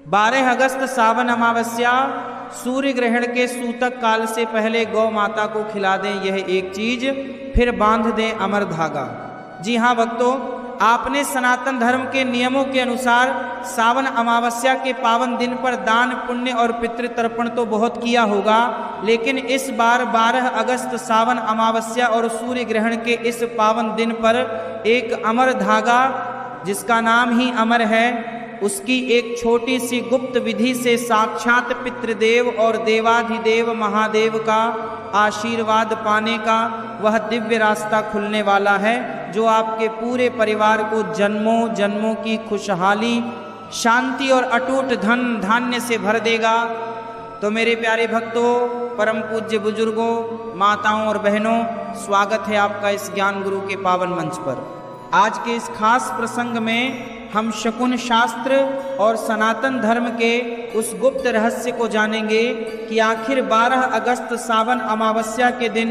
12 अगस्त सावन अमावस्या सूर्य ग्रहण के सूतक काल से पहले गौ माता को खिला दें, यह एक चीज। फिर बांध दें अमर धागा। जी हाँ भक्तों, आपने सनातन धर्म के नियमों के अनुसार सावन अमावस्या के पावन दिन पर दान पुण्य और पितृतर्पण तो बहुत किया होगा, लेकिन इस बार 12 अगस्त सावन अमावस्या और सूर्य ग्रहण के इस पावन दिन पर एक अमर धागा, जिसका नाम ही अमर है, उसकी एक छोटी सी गुप्त विधि से साक्षात पितृदेव और देवाधिदेव महादेव का आशीर्वाद पाने का वह दिव्य रास्ता खुलने वाला है, जो आपके पूरे परिवार को जन्मों जन्मों की खुशहाली, शांति और अटूट धन धान्य से भर देगा। तो मेरे प्यारे भक्तों, परम पूज्य बुजुर्गों, माताओं और बहनों, स्वागत है आपका इस ज्ञान गुरु के पावन मंच पर। आज के इस खास प्रसंग में हम शकुन शास्त्र और सनातन धर्म के उस गुप्त रहस्य को जानेंगे कि आखिर 12 अगस्त सावन अमावस्या के दिन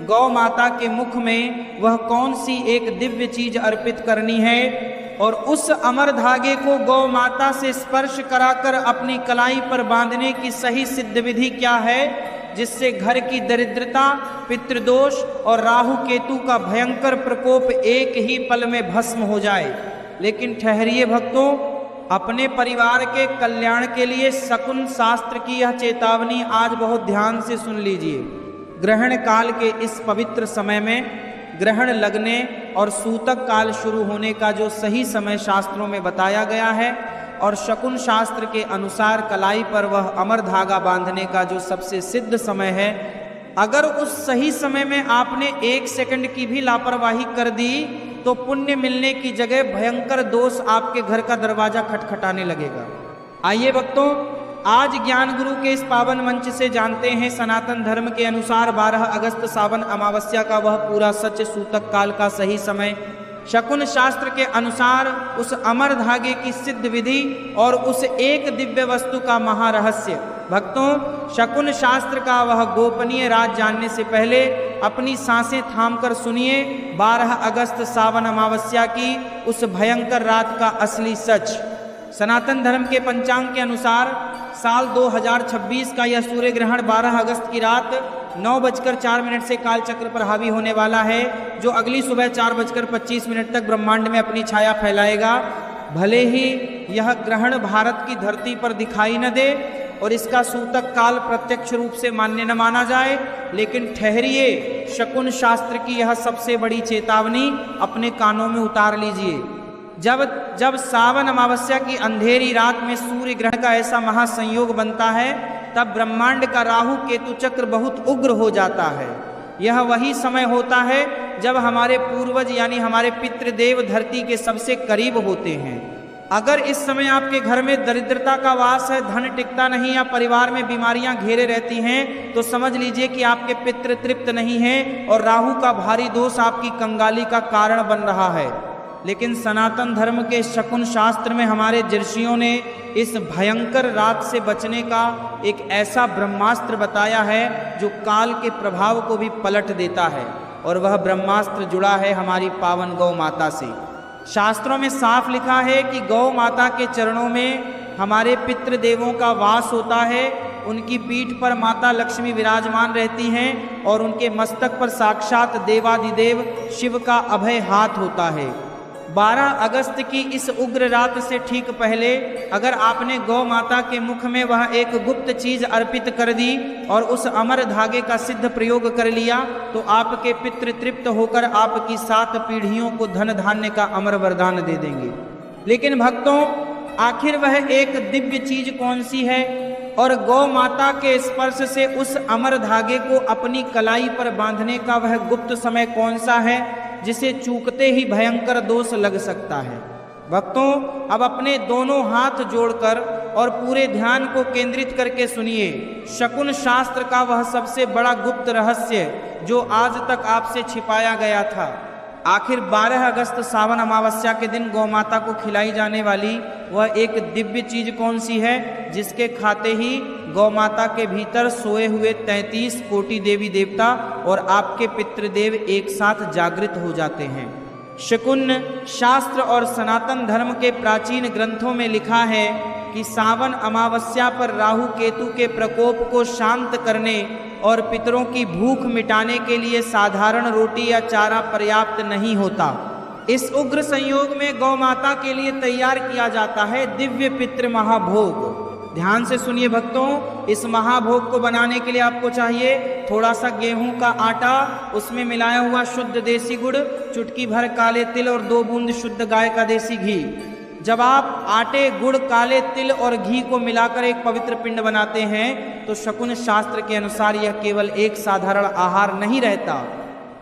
गौ माता के मुख में वह कौन सी एक दिव्य चीज अर्पित करनी है, और उस अमर धागे को गौ माता से स्पर्श कराकर अपनी कलाई पर बांधने की सही सिद्ध विधि क्या है, जिससे घर की दरिद्रता, पितृदोष और राहु केतु का भयंकर प्रकोप एक ही पल में भस्म हो जाए। लेकिन ठहरिए भक्तों, अपने परिवार के कल्याण के लिए शकुन शास्त्र की यह चेतावनी आज बहुत ध्यान से सुन लीजिए। ग्रहण काल के इस पवित्र समय में ग्रहण लगने और सूतक काल शुरू होने का जो सही समय शास्त्रों में बताया गया है, और शकुन शास्त्र के अनुसार कलाई पर वह अमर धागा बांधने का जो सबसे सिद्ध समय है, अगर उस सही समय में आपने 1 सेकंड की भी लापरवाही कर दी तो पुण्य मिलने की जगह भयंकर दोष आपके घर का दरवाजा खटखटाने लगेगा। आइए भक्तों, आज ज्ञान गुरु के इस पावन मंच से जानते हैं सनातन धर्म के अनुसार 12 अगस्त सावन अमावस्या का वह पूरा सच, सूतक काल का सही समय, शकुन शास्त्र के अनुसार उस अमर धागे की सिद्ध विधि और उस एक दिव्य वस्तु का महारहस्य। भक्तों, शकुन शास्त्र का वह गोपनीय राज जानने से पहले अपनी सांसें थामकर सुनिए 12 अगस्त सावन अमावस्या की उस भयंकर रात का असली सच। सनातन धर्म के पंचांग के अनुसार साल 2026 का यह सूर्य ग्रहण 12 अगस्त की रात 9:04 से कालचक्र पर हावी होने वाला है, जो अगली सुबह 4:25 तक ब्रह्मांड में अपनी छाया फैलाएगा। भले ही यह ग्रहण भारत की धरती पर दिखाई न दे और इसका सूतक काल प्रत्यक्ष रूप से मान्य न माना जाए, लेकिन ठहरिए, शकुन शास्त्र की यह सबसे बड़ी चेतावनी अपने कानों में उतार लीजिए। जब सावन अमावस्या की अंधेरी रात में सूर्य ग्रहण का ऐसा महासंयोग बनता है, तब ब्रह्मांड का राहु केतु चक्र बहुत उग्र हो जाता है। यह वही समय होता है जब हमारे पूर्वज यानी हमारे पितृदेव धरती के सबसे करीब होते हैं। अगर इस समय आपके घर में दरिद्रता का वास है, धन टिकता नहीं या परिवार में बीमारियां घेरे रहती हैं, तो समझ लीजिए कि आपके पितृ तृप्त नहीं हैं और राहु का भारी दोष आपकी कंगाली का कारण बन रहा है। लेकिन सनातन धर्म के शकुन शास्त्र में हमारे ऋषियों ने इस भयंकर रात से बचने का एक ऐसा ब्रह्मास्त्र बताया है जो काल के प्रभाव को भी पलट देता है, और वह ब्रह्मास्त्र जुड़ा है हमारी पावन गौ माता से। शास्त्रों में साफ लिखा है कि गौ माता के चरणों में हमारे पितृदेवों का वास होता है, उनकी पीठ पर माता लक्ष्मी विराजमान रहती हैं और उनके मस्तक पर साक्षात देवाधिदेव शिव का अभय हाथ होता है। 12 अगस्त की इस उग्र रात से ठीक पहले अगर आपने गौ माता के मुख में वह एक गुप्त चीज अर्पित कर दी और उस अमर धागे का सिद्ध प्रयोग कर लिया, तो आपके पितृ तृप्त होकर आपकी 7 पीढ़ियों को धन धान्य का अमर वरदान दे देंगे। लेकिन भक्तों, आखिर वह एक दिव्य चीज कौन सी है, और गौ माता के स्पर्श से उस अमर धागे को अपनी कलाई पर बांधने का वह गुप्त समय कौन सा है, जिसे चूकते ही भयंकर दोष लग सकता है। भक्तों, अब अपने दोनों हाथ जोड़कर और पूरे ध्यान को केंद्रित करके सुनिए शकुन शास्त्र का वह सबसे बड़ा गुप्त रहस्य जो आज तक आपसे छिपाया गया था। आखिर 12 अगस्त सावन अमावस्या के दिन गौ माता को खिलाई जाने वाली वह एक दिव्य चीज कौन सी है, जिसके खाते ही गौ माता के भीतर सोए हुए 33 कोटि देवी देवता और आपके पितृदेव एक साथ जागृत हो जाते हैं। शकुन शास्त्र और सनातन धर्म के प्राचीन ग्रंथों में लिखा है कि सावन अमावस्या पर राहु केतु के प्रकोप को शांत करने और पितरों की भूख मिटाने के लिए साधारण रोटी या चारा पर्याप्त नहीं होता। इस उग्र संयोग में गौ माता के लिए तैयार किया जाता है दिव्य पितृ महाभोग। ध्यान से सुनिए भक्तों, इस महाभोग को बनाने के लिए आपको चाहिए थोड़ा सा गेहूं का आटा, उसमें मिलाया हुआ शुद्ध देसी गुड़, चुटकी भर काले तिल और 2 बूंद शुद्ध गाय का देसी घी। जब आप आटे, गुड़, काले तिल और घी को मिलाकर एक पवित्र पिंड बनाते हैं तो शकुन शास्त्र के अनुसार यह केवल एक साधारण आहार नहीं रहता।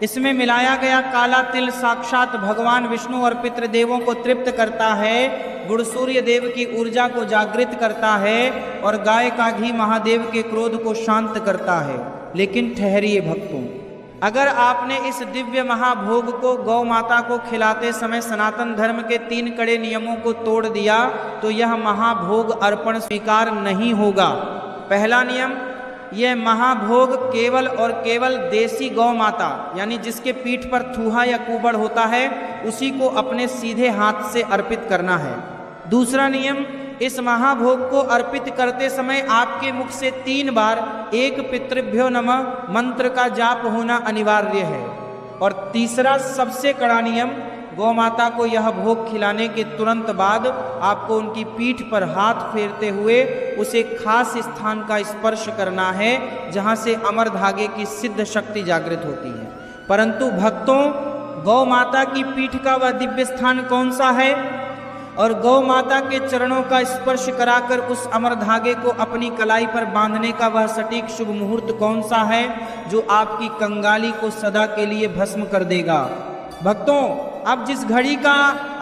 इसमें मिलाया गया काला तिल साक्षात भगवान विष्णु और पितृदेवों को तृप्त करता है, गुड़ सूर्य देव की ऊर्जा को जागृत करता है और गाय का घी महादेव के क्रोध को शांत करता है। लेकिन ठहरिए भक्तों, अगर आपने इस दिव्य महाभोग को गौ माता को खिलाते समय सनातन धर्म के 3 कड़े नियमों को तोड़ दिया तो यह महाभोग अर्पण स्वीकार नहीं होगा। पहला नियम, यह महाभोग केवल और केवल देसी गौ माता यानी जिसके पीठ पर थूहा या कुबड़ होता है उसी को अपने सीधे हाथ से अर्पित करना है। दूसरा नियम, इस महाभोग को अर्पित करते समय आपके मुख से 3 बार एक पितृभ्यो नमः मंत्र का जाप होना अनिवार्य है। और तीसरा सबसे कड़ा नियम, गौ माता को यह भोग खिलाने के तुरंत बाद आपको उनकी पीठ पर हाथ फेरते हुए उसे खास स्थान का स्पर्श करना है जहां से अमर धागे की सिद्ध शक्ति जागृत होती है। परंतु भक्तों, गौ माता की पीठ का वह दिव्य स्थान कौन सा है और गौ माता के चरणों का स्पर्श कराकर उस अमर धागे को अपनी कलाई पर बांधने का वह सटीक शुभ मुहूर्त कौन सा है जो आपकी कंगाली को सदा के लिए भस्म कर देगा। भक्तों, अब जिस घड़ी का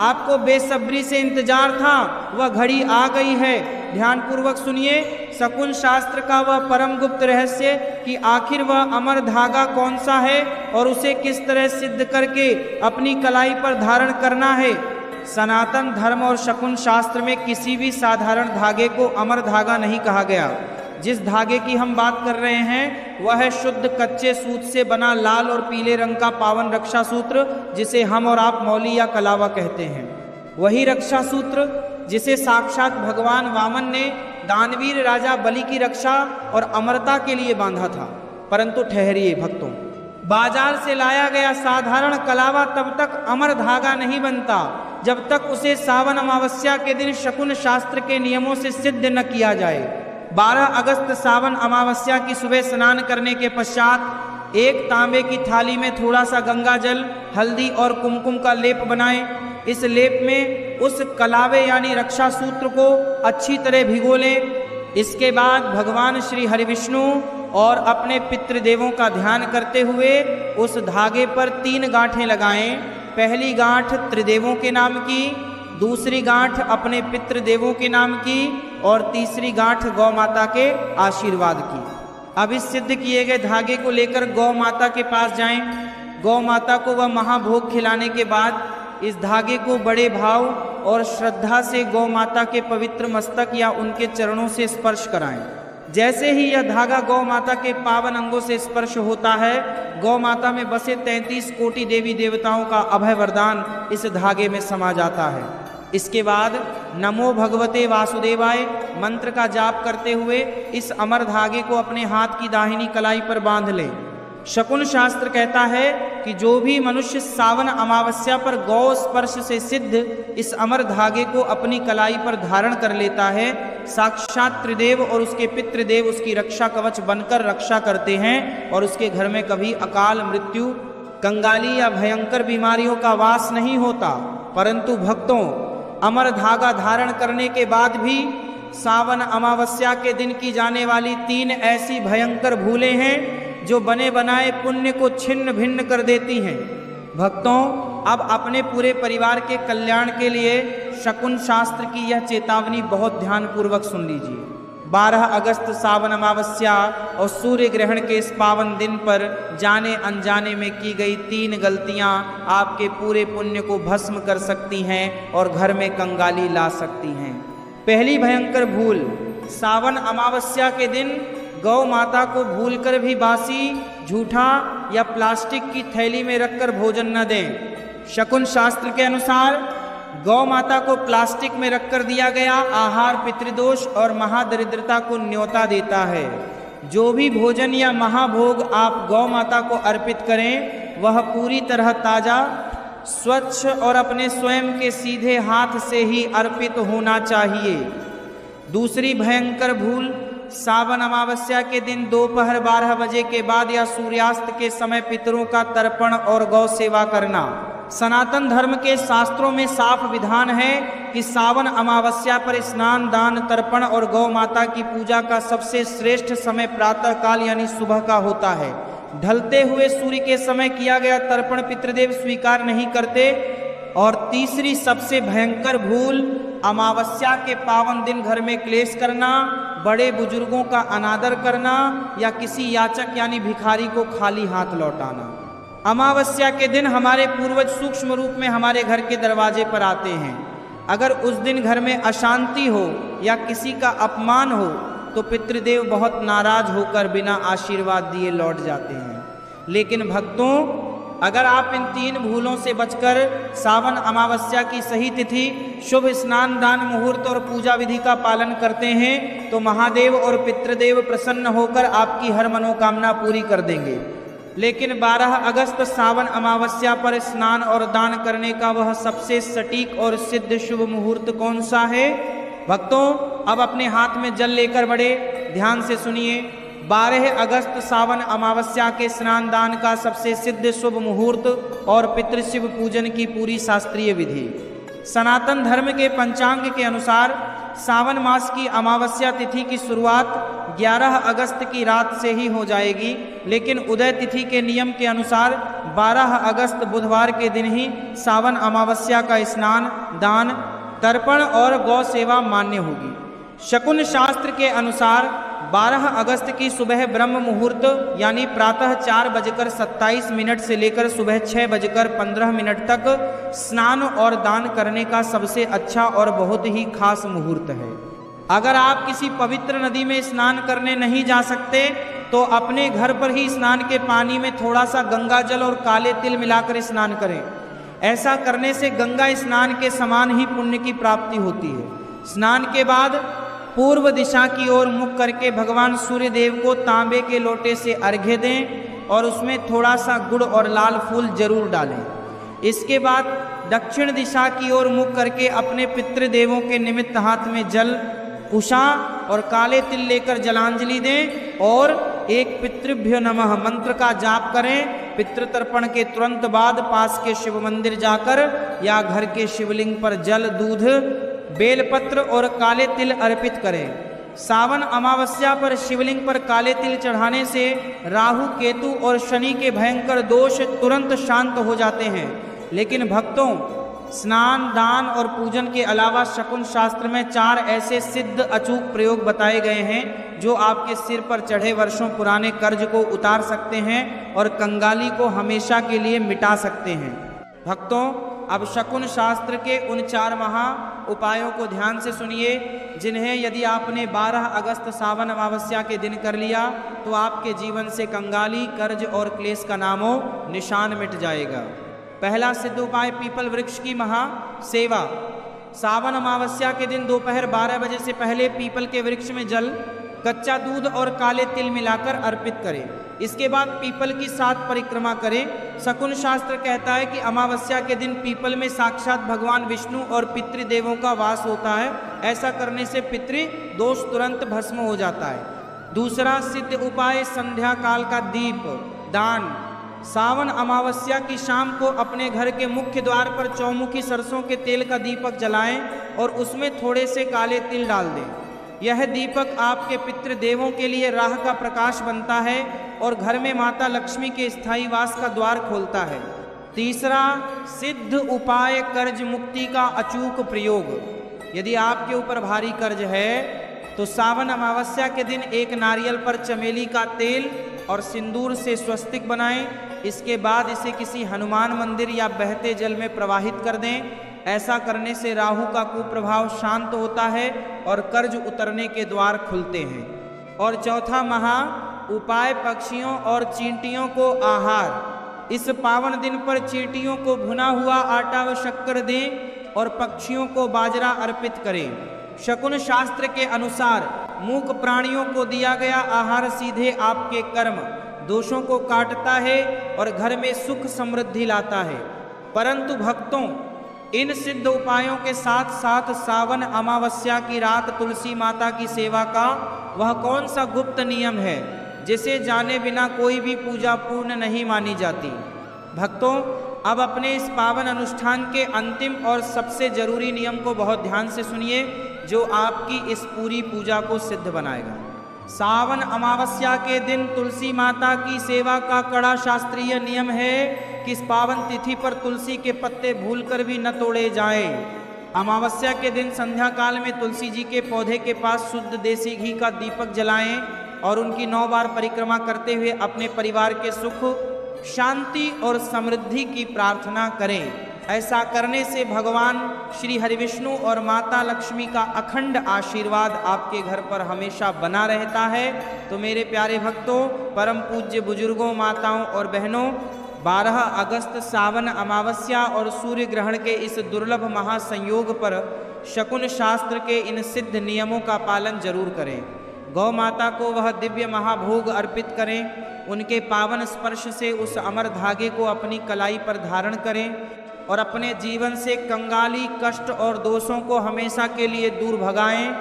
आपको बेसब्री से इंतजार था वह घड़ी आ गई है। ध्यान पूर्वक सुनिए शकुन शास्त्र का वह परम गुप्त रहस्य कि आखिर वह अमर धागा कौन सा है और उसे किस तरह सिद्ध करके अपनी कलाई पर धारण करना है। सनातन धर्म और शकुन शास्त्र में किसी भी साधारण धागे को अमर धागा नहीं कहा गया। जिस धागे की हम बात कर रहे हैं वह है शुद्ध कच्चे सूत से बना लाल और पीले रंग का पावन रक्षा सूत्र जिसे हम और आप मौली या कलावा कहते हैं। वही रक्षा सूत्र जिसे साक्षात भगवान वामन ने दानवीर राजा बलि की रक्षा और अमरता के लिए बांधा था। परंतु ठहरिए भक्तों, बाजार से लाया गया साधारण कलावा तब तक अमर धागा नहीं बनता जब तक उसे सावन अमावस्या के दिन शकुन शास्त्र के नियमों से सिद्ध न किया जाए। 12 अगस्त सावन अमावस्या की सुबह स्नान करने के पश्चात एक तांबे की थाली में थोड़ा सा गंगा जल, हल्दी और कुमकुम का लेप बनाएं। इस लेप में उस कलावे यानी रक्षा सूत्र को अच्छी तरह भिगो लें। इसके बाद भगवान श्री हरिविष्णु और अपने पितृदेवों का ध्यान करते हुए उस धागे पर 3 गांठें लगाएं। पहली गांठ त्रिदेवों के नाम की, दूसरी गांठ अपने पितृदेवों के नाम की और तीसरी गांठ गौ माता के आशीर्वाद की। अब इस सिद्ध किए गए धागे को लेकर गौ माता के पास जाएं। गौ माता को वह महाभोग खिलाने के बाद इस धागे को बड़े भाव और श्रद्धा से गौ माता के पवित्र मस्तक या उनके चरणों से स्पर्श कराएं। जैसे ही यह धागा गौ माता के पावन अंगों से स्पर्श होता है, गौ माता में बसे 33 कोटि देवी देवताओं का अभय वरदान इस धागे में समा जाता है। इसके बाद नमो भगवते वासुदेवाय मंत्र का जाप करते हुए इस अमर धागे को अपने हाथ की दाहिनी कलाई पर बांध लें। शकुन शास्त्र कहता है कि जो भी मनुष्य सावन अमावस्या पर गौ स्पर्श से सिद्ध इस अमर धागे को अपनी कलाई पर धारण कर लेता है, साक्षात त्रिदेव और उसके पितृदेव उसकी रक्षा कवच बनकर रक्षा करते हैं और उसके घर में कभी अकाल मृत्यु, कंगाली या भयंकर बीमारियों का वास नहीं होता। परंतु भक्तों, अमर धागा धारण करने के बाद भी सावन अमावस्या के दिन की जाने वाली 3 ऐसी भयंकर भूलें हैं जो बने बनाए पुण्य को छिन्न भिन्न कर देती हैं। भक्तों, अब अपने पूरे परिवार के कल्याण के लिए शकुन शास्त्र की यह चेतावनी बहुत ध्यानपूर्वक सुन लीजिए। 12 अगस्त सावन अमावस्या और सूर्य ग्रहण के इस पावन दिन पर जाने अनजाने में की गई 3 गलतियां आपके पूरे पुण्य को भस्म कर सकती हैं और घर में कंगाली ला सकती हैं। पहली भयंकर भूल, सावन अमावस्या के दिन गौ माता को भूलकर भी बासी, झूठा या प्लास्टिक की थैली में रखकर भोजन न दें। शकुन शास्त्र के अनुसार गौ माता को प्लास्टिक में रखकर दिया गया आहार पितृदोष और महादरिद्रता को न्योता देता है। जो भी भोजन या महाभोग आप गौ माता को अर्पित करें वह पूरी तरह ताजा, स्वच्छ और अपने स्वयं के सीधे हाथ से ही अर्पित होना चाहिए। दूसरी भयंकर भूल, सावन अमावस्या के दिन दोपहर 12 बजे के बाद या सूर्यास्त के समय पितरों का तर्पण और गौ सेवा करना। सनातन धर्म के शास्त्रों में साफ विधान है कि सावन अमावस्या पर स्नान, दान, तर्पण और गौ माता की पूजा का सबसे श्रेष्ठ समय प्रातः काल यानी सुबह का होता है। ढलते हुए सूर्य के समय किया गया तर्पण पितृदेव स्वीकार नहीं करते। और तीसरी सबसे भयंकर भूल, अमावस्या के पावन दिन घर में क्लेश करना, बड़े बुजुर्गों का अनादर करना या किसी याचक यानी भिखारी को खाली हाथ लौटाना। अमावस्या के दिन हमारे पूर्वज सूक्ष्म रूप में हमारे घर के दरवाजे पर आते हैं। अगर उस दिन घर में अशांति हो या किसी का अपमान हो तो पितृदेव बहुत नाराज होकर बिना आशीर्वाद दिए लौट जाते हैं। लेकिन भक्तों, अगर आप इन 3 भूलों से बचकर सावन अमावस्या की सही तिथि, शुभ स्नान, दान, मुहूर्त और पूजा विधि का पालन करते हैं तो महादेव और पितृदेव प्रसन्न होकर आपकी हर मनोकामना पूरी कर देंगे। लेकिन 12 अगस्त सावन अमावस्या पर स्नान और दान करने का वह सबसे सटीक और सिद्ध शुभ मुहूर्त कौन सा है? भक्तों, अब अपने हाथ में जल लेकर बड़े ध्यान से सुनिए। 12 अगस्त सावन अमावस्या के स्नान दान का सबसे सिद्ध शुभ मुहूर्त और पितृशिव पूजन की पूरी शास्त्रीय विधि। सनातन धर्म के पंचांग के अनुसार सावन मास की अमावस्या तिथि की शुरुआत 11 अगस्त की रात से ही हो जाएगी, लेकिन उदय तिथि के नियम के अनुसार 12 अगस्त बुधवार के दिन ही सावन अमावस्या का स्नान, दान, तर्पण और गौ सेवा मान्य होगी। शकुन शास्त्र के अनुसार 12 अगस्त की सुबह ब्रह्म मुहूर्त यानी प्रातः 4:27 से लेकर सुबह 6:15 तक स्नान और दान करने का सबसे अच्छा और बहुत ही खास मुहूर्त है। अगर आप किसी पवित्र नदी में स्नान करने नहीं जा सकते तो अपने घर पर ही स्नान के पानी में थोड़ा सा गंगा जल और काले तिल मिलाकर स्नान करें। ऐसा करने से गंगा स्नान के समान ही पुण्य की प्राप्ति होती है। स्नान के बाद पूर्व दिशा की ओर मुख करके भगवान सूर्य देव को तांबे के लोटे से अर्घ्य दें और उसमें थोड़ा सा गुड़ और लाल फूल जरूर डालें। इसके बाद दक्षिण दिशा की ओर मुख करके अपने पितृदेवों के निमित्त हाथ में जल, कुशा और काले तिल लेकर जलांजलि दें और एक पितृभ्यो नमः मंत्र का जाप करें। पितृतर्पण के तुरंत बाद पास के शिव मंदिर जाकर या घर के शिवलिंग पर जल, दूध, बेलपत्र और काले तिल अर्पित करें। सावन अमावस्या पर शिवलिंग पर काले तिल चढ़ाने से राहु, केतु और शनि के भयंकर दोष तुरंत शांत हो जाते हैं। लेकिन भक्तों, स्नान, दान और पूजन के अलावा शकुन शास्त्र में 4 ऐसे सिद्ध अचूक प्रयोग बताए गए हैं जो आपके सिर पर चढ़े वर्षों पुराने कर्ज को उतार सकते हैं और कंगाली को हमेशा के लिए मिटा सकते हैं। भक्तों, अब शकुन शास्त्र के उन 4 महा उपायों को ध्यान से सुनिए जिन्हें यदि आपने 12 अगस्त सावन अमावस्या के दिन कर लिया तो आपके जीवन से कंगाली, कर्ज और क्लेश का नामो निशान मिट जाएगा। पहला सिद्ध उपाय, पीपल वृक्ष की महा सेवा। सावन अमावस्या के दिन दोपहर 12 बजे से पहले पीपल के वृक्ष में जल, कच्चा दूध और काले तिल मिलाकर अर्पित करें। इसके बाद पीपल की 7 परिक्रमा करें। शकुन शास्त्र कहता है कि अमावस्या के दिन पीपल में साक्षात भगवान विष्णु और पितृदेवों का वास होता है। ऐसा करने से पितृ दोष तुरंत भस्म हो जाता है। दूसरा सिद्ध उपाय, संध्या काल का दीप दान। सावन अमावस्या की शाम को अपने घर के मुख्य द्वार पर चौमुखी सरसों के तेल का दीपक जलाएं और उसमें थोड़े से काले तिल डाल दें। यह दीपक आपके पितृदेवों के लिए राह का प्रकाश बनता है और घर में माता लक्ष्मी के स्थायी वास का द्वार खोलता है। तीसरा सिद्ध उपाय, कर्ज मुक्ति का अचूक प्रयोग। यदि आपके ऊपर भारी कर्ज है तो सावन अमावस्या के दिन एक नारियल पर चमेली का तेल और सिंदूर से स्वस्तिक बनाएं। इसके बाद इसे किसी हनुमान मंदिर या बहते जल में प्रवाहित कर दें। ऐसा करने से राहु का कुप्रभाव शांत होता है और कर्ज उतरने के द्वार खुलते हैं। और चौथा महा उपाय, पक्षियों और चींटियों को आहार। इस पावन दिन पर चींटियों को भुना हुआ आटा व शक्कर दें और पक्षियों को बाजरा अर्पित करें। शकुन शास्त्र के अनुसार मूक प्राणियों को दिया गया आहार सीधे आपके कर्म दोषों को काटता है और घर में सुख समृद्धि लाता है। परंतु भक्तों, इन सिद्ध उपायों के साथ साथ सावन अमावस्या की रात तुलसी माता की सेवा का वह कौन सा गुप्त नियम है जिसे जाने बिना कोई भी पूजा पूर्ण नहीं मानी जाती। भक्तों, अब अपने इस पावन अनुष्ठान के अंतिम और सबसे जरूरी नियम को बहुत ध्यान से सुनिए, जो आपकी इस पूरी पूजा को सिद्ध बनाएगा। सावन अमावस्या के दिन तुलसी माता की सेवा का कड़ा शास्त्रीय नियम है कि इस पावन तिथि पर तुलसी के पत्ते भूलकर भी न तोड़े जाएं। अमावस्या के दिन संध्या काल में तुलसी जी के पौधे के पास शुद्ध देसी घी का दीपक जलाएं और उनकी 9 बार परिक्रमा करते हुए अपने परिवार के सुख, शांति और समृद्धि की प्रार्थना करें। ऐसा करने से भगवान श्री हरिविष्णु और माता लक्ष्मी का अखंड आशीर्वाद आपके घर पर हमेशा बना रहता है। तो मेरे प्यारे भक्तों, परम पूज्य बुजुर्गों, माताओं और बहनों, 12 अगस्त सावन अमावस्या और सूर्य ग्रहण के इस दुर्लभ महासंयोग पर शकुन शास्त्र के इन सिद्ध नियमों का पालन जरूर करें। गौ माता को वह दिव्य महाभोग अर्पित करें। उनके पावन स्पर्श से उस अमर धागे को अपनी कलाई पर धारण करें और अपने जीवन से कंगाली, कष्ट और दोषों को हमेशा के लिए दूर भगाएं।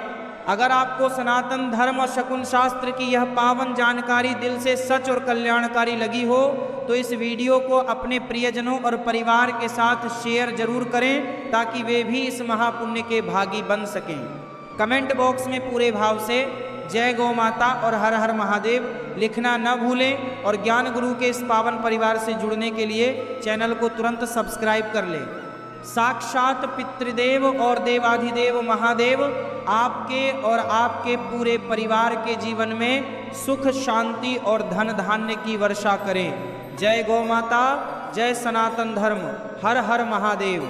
अगर आपको सनातन धर्म और शकुन शास्त्र की यह पावन जानकारी दिल से सच और कल्याणकारी लगी हो तो इस वीडियो को अपने प्रियजनों और परिवार के साथ शेयर जरूर करें ताकि वे भी इस महापुण्य के भागी बन सकें। कमेंट बॉक्स में पूरे भाव से जय गौ माता और हर हर महादेव लिखना न भूलें और ज्ञान गुरु के इस पावन परिवार से जुड़ने के लिए चैनल को तुरंत सब्सक्राइब कर लें। साक्षात पितृदेव और देवाधिदेव महादेव आपके और आपके पूरे परिवार के जीवन में सुख, शांति और धन धान्य की वर्षा करें। जय गौ माता, जय सनातन धर्म, हर हर महादेव।